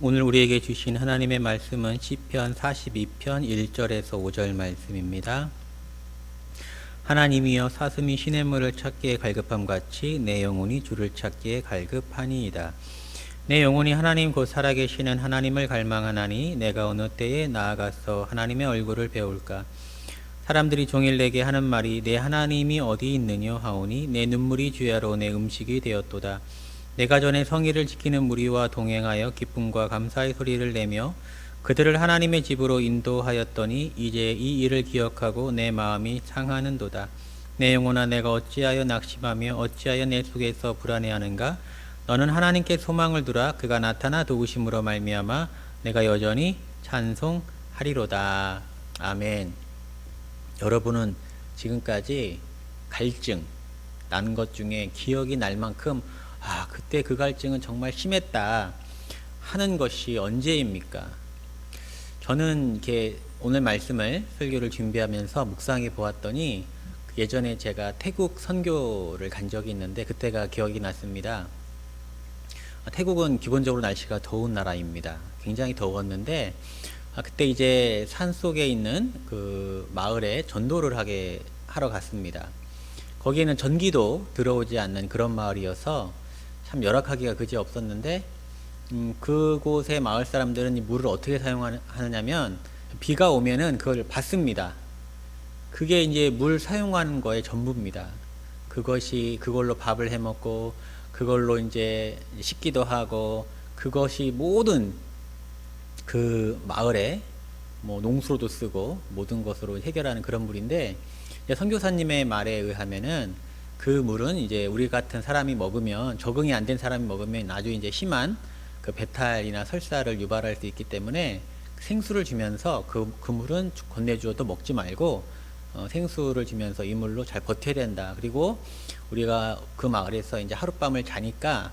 오늘 우리에게 주신 하나님의 말씀은 시편 42편 1절에서 5절 말씀입니다. 하나님이여 사슴이 시냇물을 찾기에 갈급함같이 내 영혼이 주를 찾기에 갈급하니이다. 내 영혼이 하나님 곧 살아계시는 하나님을 갈망하나니 내가 어느 때에 나아가서 하나님의 얼굴을 배울까. 사람들이 종일 내게 하는 말이 내 하나님이 어디 있느냐 하오니 내 눈물이 주야로 내 음식이 되었도다. 내가 전에 성의를 지키는 무리와 동행하여 기쁨과 감사의 소리를 내며 그들을 하나님의 집으로 인도하였더니 이제 이 일을 기억하고 내 마음이 상하는도다. 내 영혼아 내가 어찌하여 낙심하며 어찌하여 내 속에서 불안해하는가. 너는 하나님께 소망을 두라. 그가 나타나 도우심으로 말미암아 내가 여전히 찬송하리로다. 아멘. 여러분은 지금까지 갈증 난 것 중에 기억이 날 만큼 그때 그 갈증은 정말 심했다 하는 것이 언제입니까? 저는 이렇게 오늘 말씀을 설교를 준비하면서 묵상해 보았더니 예전에 제가 태국 선교를 간 적이 있는데 그때가 기억이 났습니다. 태국은 기본적으로 날씨가 더운 나라입니다. 굉장히 더웠는데 그때 이제 산 속에 있는 그 마을에 전도를 하러 갔습니다. 거기에는 전기도 들어오지 않는 그런 마을이어서 참 열악하기가 그지 없었는데 그곳의 마을 사람들은 이 물을 어떻게 사용하느냐면 비가 오면은 그걸 받습니다. 그게 이제 물 사용하는 거의 전부입니다. 그걸로 밥을 해 먹고 그걸로 이제 씻기도 하고 그것이 모든 그 마을에 뭐 농수로도 쓰고 모든 것으로 해결하는 그런 물인데 선교사님의 말에 의하면은 그 물은 이제 우리 같은 사람이 먹으면 적응이 안 된 사람이 먹으면 아주 이제 심한 그 배탈이나 설사를 유발할 수 있기 때문에 생수를 주면서 그 물은 건네주어도 먹지 말고 생수를 주면서 이 물로 잘 버텨야 된다. 그리고 우리가 그 마을에서 이제 하룻밤을 자니까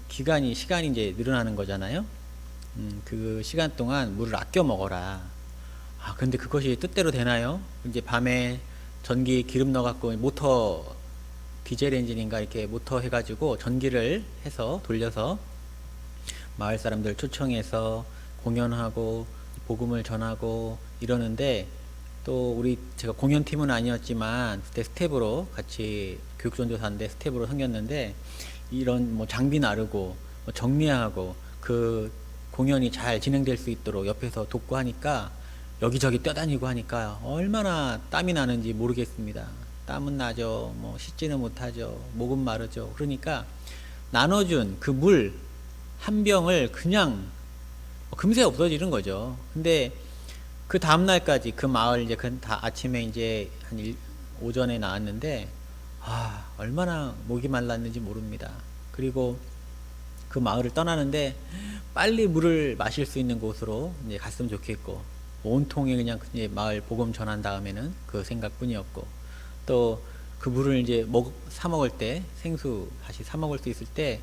시간이 이제 늘어나는 거잖아요. 그 시간 동안 물을 아껴 먹어라. 근데 그것이 뜻대로 되나요? 이제 밤에 전기 기름 넣어갖고 모터 디젤 엔진인가 이렇게 모터 해가지고 전기를 해서 돌려서 마을 사람들 초청해서 공연하고 복음을 전하고 이러는데 또 제가 공연팀은 아니었지만 그때 스텝으로 같이 교육전도사인데 스텝으로 섬겼는데 이런 뭐 장비 나르고 정리하고 그 공연이 잘 진행될 수 있도록 옆에서 돕고 하니까 여기저기 뛰어다니고 하니까 얼마나 땀이 나는지 모르겠습니다. 땀은 나죠. 뭐 씻지는 못하죠. 목은 마르죠. 그러니까 나눠준 그 물 한 병을 그냥 금세 없어지는 거죠. 근데 그 다음날까지 그 마을 이제 아침에 이제 오전에 나왔는데 얼마나 목이 말랐는지 모릅니다. 그리고 그 마을을 떠나는데 빨리 물을 마실 수 있는 곳으로 이제 갔으면 좋겠고 온통에 그냥 마을 복음 전한 다음에는 그 생각뿐이었고 또 그 물을 이제 사 먹을 때 생수 다시 사 먹을 수 있을 때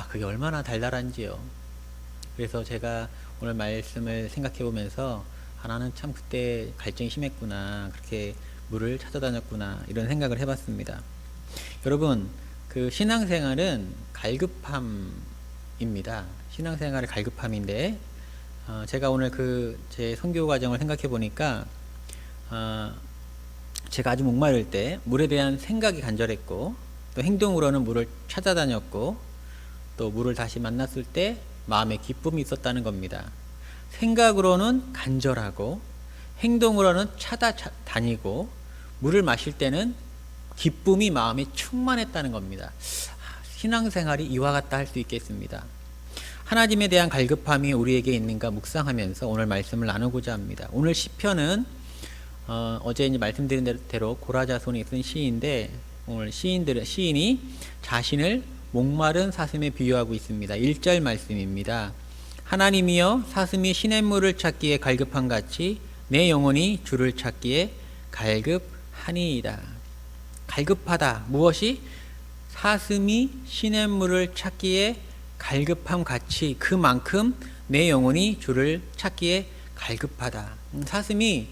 그게 얼마나 달달한지요. 그래서 제가 오늘 말씀을 생각해 보면서 나는 참 그때 갈증이 심했구나, 그렇게 물을 찾아다녔구나 이런 생각을 해봤습니다. 여러분, 그 신앙생활은 갈급함입니다. 신앙생활의 갈급함인데 제가 오늘 제 선교 과정을 생각해 보니까 제가 아주 목마를 때 물에 대한 생각이 간절했고 또 행동으로는 물을 찾아다녔고 또 물을 다시 만났을 때 마음에 기쁨이 있었다는 겁니다. 생각으로는 간절하고 행동으로는 찾아다니고 물을 마실 때는 기쁨이 마음에 충만했다는 겁니다. 신앙생활이 이와 같다 할 수 있겠습니다. 하나님에 대한 갈급함이 우리에게 있는가 묵상하면서 오늘 말씀을 나누고자 합니다. 오늘 시편은 어제 이제 말씀드린 대로 고라자손이 쓴 시인데 오늘 시인이 자신을 목마른 사슴에 비유하고 있습니다. 1절 말씀입니다. 하나님이여 사슴이 시냇물을 찾기에 갈급한 같이 내 영혼이 주를 찾기에 갈급하니이다. 갈급하다. 무엇이? 사슴이 시냇물을 찾기에 갈급함 같이 그만큼 내 영혼이 주를 찾기에 갈급하다. 사슴이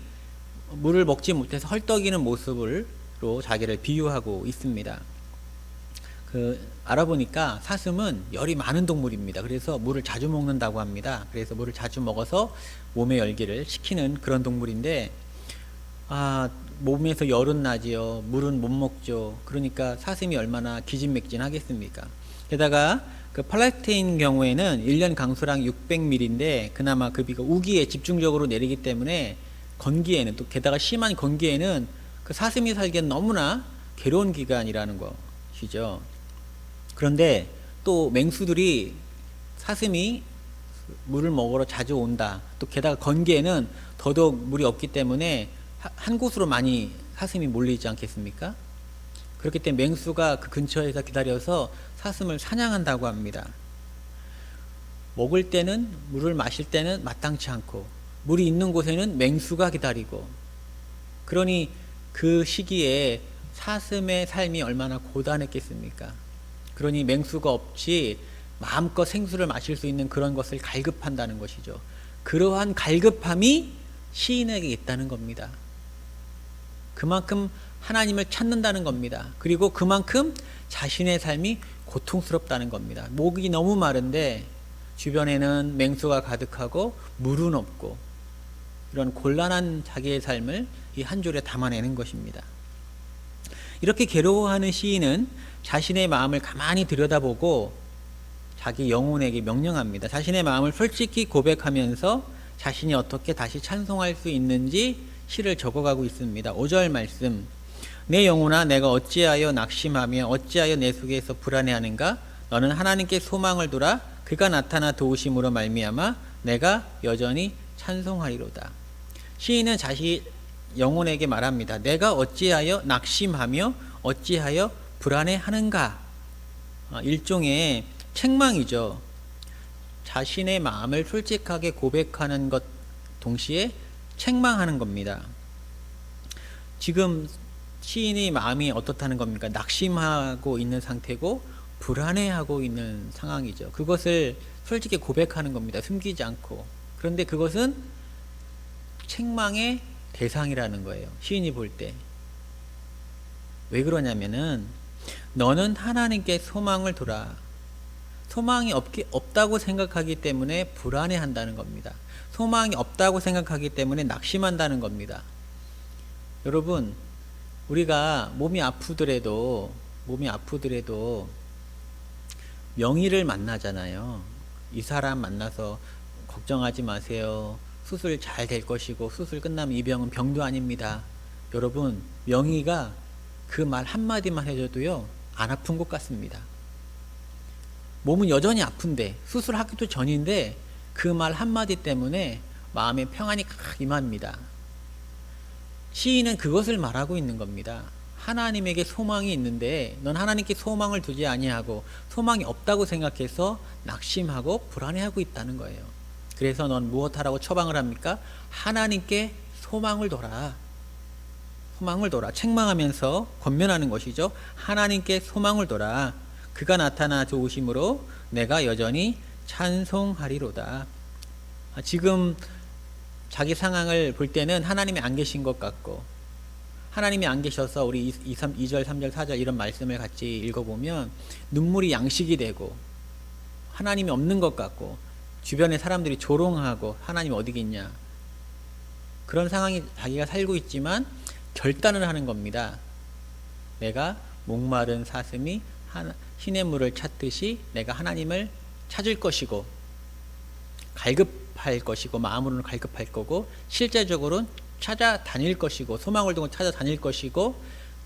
물을 먹지 못해서 헐떡이는 모습으로 자기를 비유하고 있습니다. 알아보니까 사슴은 열이 많은 동물입니다. 그래서 물을 자주 먹는다고 합니다. 그래서 물을 자주 먹어서 몸의 열기를 식히는 그런 동물인데, 몸에서 열은 나지요. 물은 못 먹죠. 그러니까 사슴이 얼마나 기진맥진하겠습니까? 게다가 그 플라스테인 경우에는 1년 강수량 600mm인데 그나마 그 비가 우기에 집중적으로 내리기 때문에 건기에는, 또 게다가 심한 건기에는 그 사슴이 살기엔 너무나 괴로운 기간이라는 것이죠. 그런데 또 맹수들이 사슴이 물을 먹으러 자주 온다. 또 게다가 건기에는 더더욱 물이 없기 때문에 한 곳으로 많이 사슴이 몰리지 않겠습니까? 그렇기 때문에 맹수가 그 근처에서 기다려서 사슴을 사냥한다고 합니다. 먹을 때는, 물을 마실 때는 마땅치 않고 물이 있는 곳에는 맹수가 기다리고, 그러니 그 시기에 사슴의 삶이 얼마나 고단했겠습니까? 그러니 맹수가 없이 마음껏 생수를 마실 수 있는 그런 것을 갈급한다는 것이죠. 그러한 갈급함이 시인에게 있다는 겁니다. 그만큼 하나님을 찾는다는 겁니다. 그리고 그만큼 자신의 삶이 고통스럽다는 겁니다. 목이 너무 마른데 주변에는 맹수가 가득하고 물은 없고, 이런 곤란한 자기의 삶을 이 한 줄에 담아내는 것입니다. 이렇게 괴로워하는 시인은 자신의 마음을 가만히 들여다보고 자기 영혼에게 명령합니다. 자신의 마음을 솔직히 고백하면서 자신이 어떻게 다시 찬송할 수 있는지 시를 적어가고 있습니다. 5절 말씀. 내 영혼아, 내가 어찌하여 낙심하며 어찌하여 내 속에서 불안해하는가? 너는 하나님께 소망을 두라. 그가 나타나 도우심으로 말미암아 내가 여전히 찬송하리로다. 시인은 자신 영혼에게 말합니다. 내가 어찌하여 낙심하며 어찌하여 불안해하는가? 일종의 책망이죠. 자신의 마음을 솔직하게 고백하는 것 동시에 책망하는 겁니다. 지금 시인의 마음이 어떻다는 겁니까? 낙심하고 있는 상태고 불안해하고 있는 상황이죠. 그것을 솔직히 고백하는 겁니다. 숨기지 않고. 그런데 그것은 책망의 대상이라는 거예요. 시인이 볼 때. 왜 그러냐면은 너는 하나님께 소망을 두라. 소망이 없다고 생각하기 때문에 불안해한다는 겁니다. 소망이 없다고 생각하기 때문에 낙심한다는 겁니다. 여러분, 우리가 몸이 아프더라도 명의를 만나잖아요. 이 사람 만나서 걱정하지 마세요. 수술 잘 될 것이고 수술 끝나면 이 병은 병도 아닙니다. 여러분, 명의가 그 말 한마디만 해줘도요 안 아픈 것 같습니다. 몸은 여전히 아픈데, 수술하기도 전인데 그 말 한마디 때문에 마음의 평안이 칵 임합니다. 시인은 그것을 말하고 있는 겁니다. 하나님에게 소망이 있는데 넌 하나님께 소망을 두지 아니하고 소망이 없다고 생각해서 낙심하고 불안해하고 있다는 거예요. 그래서 넌 무엇하라고 처방을 합니까? 하나님께 소망을 둬라. 소망을 둬라. 책망하면서 권면하는 것이죠. 하나님께 소망을 둬라. 그가 나타나 좋으심으로 내가 여전히 찬송하리로다. 지금 자기 상황을 볼 때는 하나님이 안 계신 것 같고, 하나님이 안 계셔서 우리 2절, 3절, 4절 이런 말씀을 같이 읽어보면 눈물이 양식이 되고 하나님이 없는 것 같고 주변에 사람들이 조롱하고 하나님 어디 있냐, 그런 상황이 자기가 살고 있지만 결단을 하는 겁니다. 내가 목마른 사슴이 시냇물을 찾듯이 내가 하나님을 찾을 것이고 갈급할 것이고 마음으로는 갈급할 거고 실제적으로는 찾아다닐 것이고 소망을 두고 찾아다닐 것이고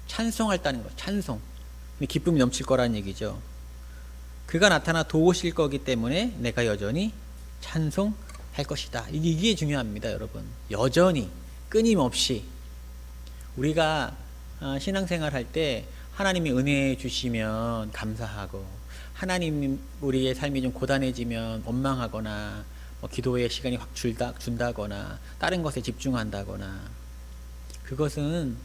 찬송할다는 것, 찬송, 기쁨이 넘칠 거라는 얘기죠. 그가 나타나 도우실 거기 때문에 내가 여전히 찬송할 것이다. 이게 중요합니다, 여러분. 여전히, 끊임없이. 우리가 신앙생활 할 때 하나님이 은혜 주시면 감사하고, 하나님 우리의 삶이 좀 고단해지면 원망하거나 기도의 시간이 확 준다거나 다른 것에 집중한다거나, 그것은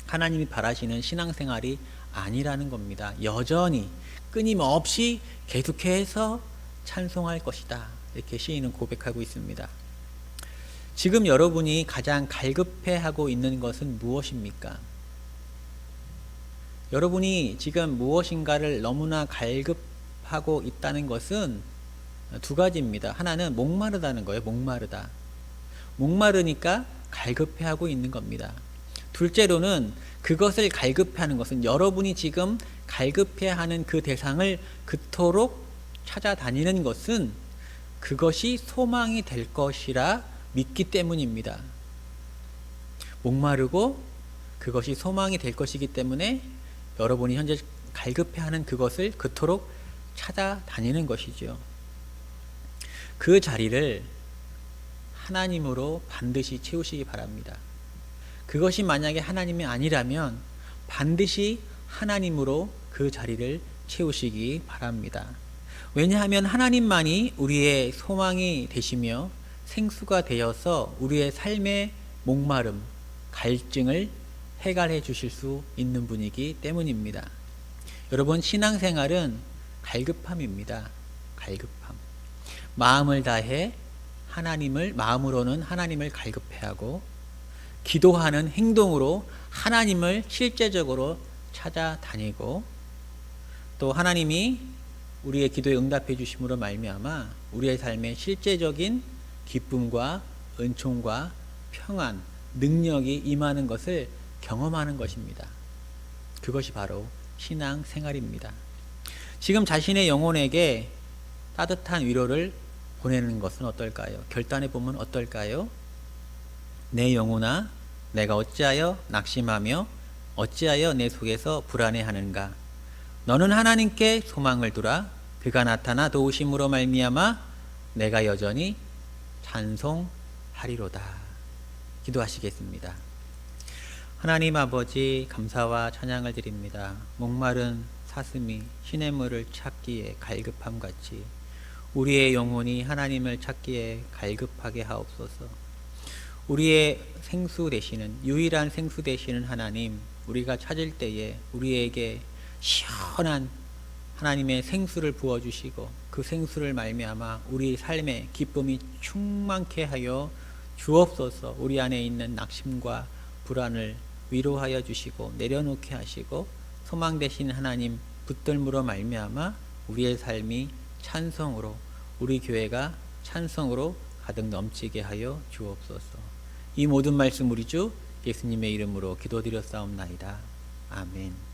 하나님이 바라시는 신앙생활이 아니라는 겁니다. 여전히 끊임없이 계속해서 찬송할 것이다. 이렇게 시인은 고백하고 있습니다. 지금 여러분이 가장 갈급해하고 있는 것은 무엇입니까? 여러분이 지금 무엇인가를 너무나 갈급하고 있다는 것은 두 가지입니다. 하나는 목마르다는 거예요. 목마르다. 목마르니까 갈급해하고 있는 겁니다. 둘째로는 그것을 갈급해하는 것은 여러분이 지금 갈급해하는 그 대상을 그토록 찾아다니는 것은 그것이 소망이 될 것이라 믿기 때문입니다. 목마르고 그것이 소망이 될 것이기 때문에 여러분이 현재 갈급해하는 그것을 그토록 찾아다니는 것이죠. 그 자리를 하나님으로 반드시 채우시기 바랍니다. 그것이 만약에 하나님이 아니라면 반드시 하나님으로 그 자리를 채우시기 바랍니다. 왜냐하면 하나님만이 우리의 소망이 되시며 생수가 되어서 우리의 삶의 목마름, 갈증을 해결해 주실 수 있는 분이기 때문입니다. 여러분, 신앙생활은 갈급함입니다. 갈급함. 마음을 다해 마음으로는 하나님을 갈급해하고 기도하는 행동으로 하나님을 실제적으로 찾아다니고 또 하나님이 우리의 기도에 응답해 주심으로 말미암아 우리의 삶에 실제적인 기쁨과 은총과 평안, 능력이 임하는 것을 경험하는 것입니다. 그것이 바로 신앙 생활입니다. 지금 자신의 영혼에게 따뜻한 위로를 보내는 것은 어떨까요? 결단해 보면 어떨까요? 내 영혼아, 내가 어찌하여 낙심하며 어찌하여 내 속에서 불안해하는가? 너는 하나님께 소망을 두라. 그가 나타나 도우심으로 말미암아 내가 여전히 찬송하리로다. 기도하시겠습니다. 하나님 아버지, 감사와 찬양을 드립니다. 목마른 사슴이 시냇물을 찾기에 갈급함 같이 우리의 영혼이 하나님을 찾기에 갈급하게 하옵소서. 우리의 생수 되시는, 유일한 생수 되시는 하나님, 우리가 찾을 때에 우리에게 시원한 하나님의 생수를 부어주시고 그 생수를 말미암아 우리 삶에 기쁨이 충만케 하여 주옵소서. 우리 안에 있는 낙심과 불안을 위로하여 주시고 내려놓게 하시고 소망 되신 하나님 붙들므로 말미암아 우리의 삶이 찬송으로, 우리 교회가 찬송으로 가득 넘치게 하여 주옵소서. 이 모든 말씀 우리 주 예수님의 이름으로 기도드렸사옵나이다. 아멘.